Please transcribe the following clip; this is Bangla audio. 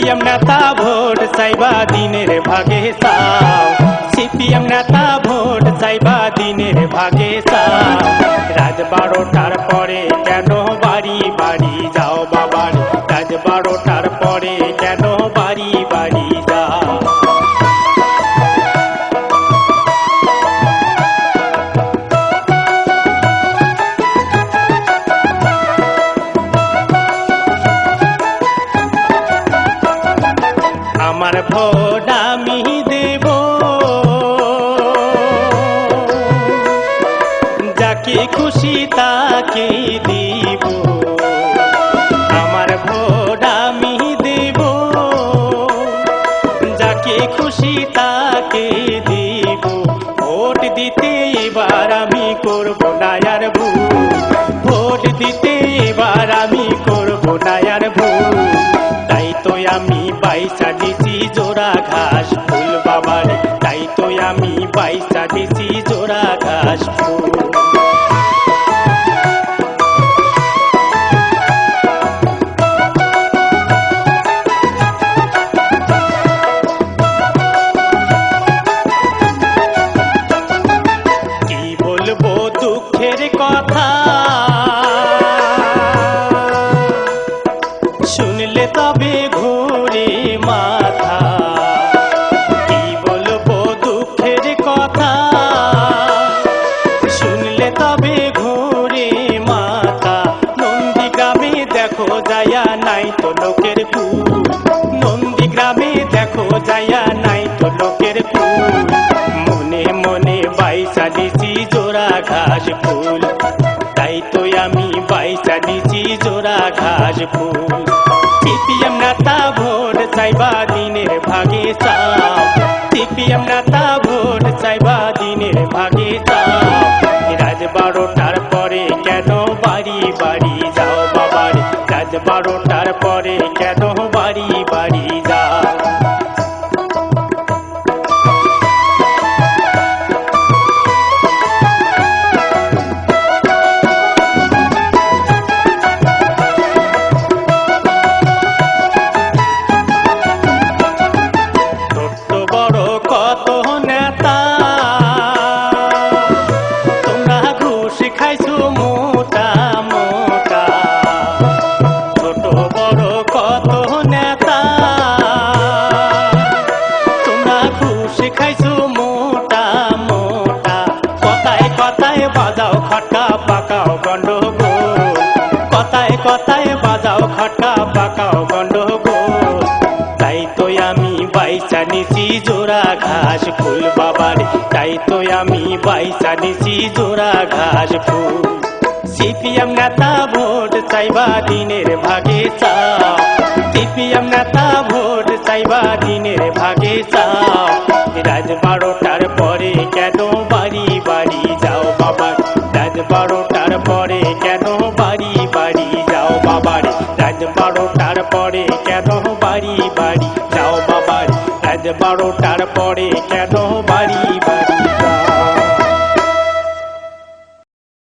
সিপিএম নেতা ভোট চাইবা দিনের ভাগে চাও, সিপিএম নেতা ভোট চাইবা দিনের ভাগে চাও। রাত 12টার পরে কেন বাড়ি বাড়ি যাও বাবার, রাত 12টার পরে কেন বাড়ি বাড়ি যাও। আমার ভোট আমি দেব যাকে খুশি তাকে দিব, আমার ভোট আমি দেব যাকে খুশি তাকে দিব। ভোট দিতে এবার আমি করব না আর ভুল, ভোট দিতে এবার আমি করব না আর ভুল। তাই তো আমি বাইসা দিছি জোড়া ঘাস ফুল বাবার, তাই তো আমি বাইসা দিছি জোড়া ঘাস ফুল। কি বলবো দুঃখের কথা, শুনলে তবে ঘুরে মাথা। কি বলবো দুঃখের কথা, শুনলে তবে ঘুরে মাথা। নন্দীগ্রামে দেখো যায়া নাই তো লোকের কুল, নন্দীগ্রামে দেখো যায়া নাই তো লোকের কুল। মনে মনে বাইসা দিছি জোড়া ঘাস ফুল, তাই তো আমি বাইসা দিছি জোড়া ঘাস ফুল। সিপিএম নেতা ভোট চাইবা দিনের ভাগে চাও, সিপিএম নেতা ভোট চাইবা দিনের ভাগে চাও। রাত 12টার পরে কেন বাড়ি বাড়ি যাও বাবার, রাত 12টার পরে কেন বাড়ি বাড়ি যাও। কত নেতা তোমরা ঘুষ খাইছো মোটা মোটা, ছোট বড় কত নেতা তোমরা ঘুষ খাইছো মোটা মোটা। কথায় কথায় বাজাও খটকা পাকাও গন্ডগোল, কথায় কথায় বাজাও খটকা পাকাও গন্ডগোল। তাই তো আমি বাইসা নিছি জোড়া ঘাস ফুল বাবার, তাই তো আমি বাইসা নিছি জোড়া ঘাস ফুল। সিপিএম নেতা ভোট চাইবা দিনের ভাগে চাও, সিপিএম নেতা ভোট চাইবা দিনের ভাগে চাও। রাত 12টার পরে কেন বাড়ি বাড়ি যাও বাবার, রাত 12টার পরে কেন বাড়ি বাড়ি যাও বাবার, রাত 12টার পরে কেন বাড়ি বাড়ি যাও বাবার, রাত 12টার পরে কেন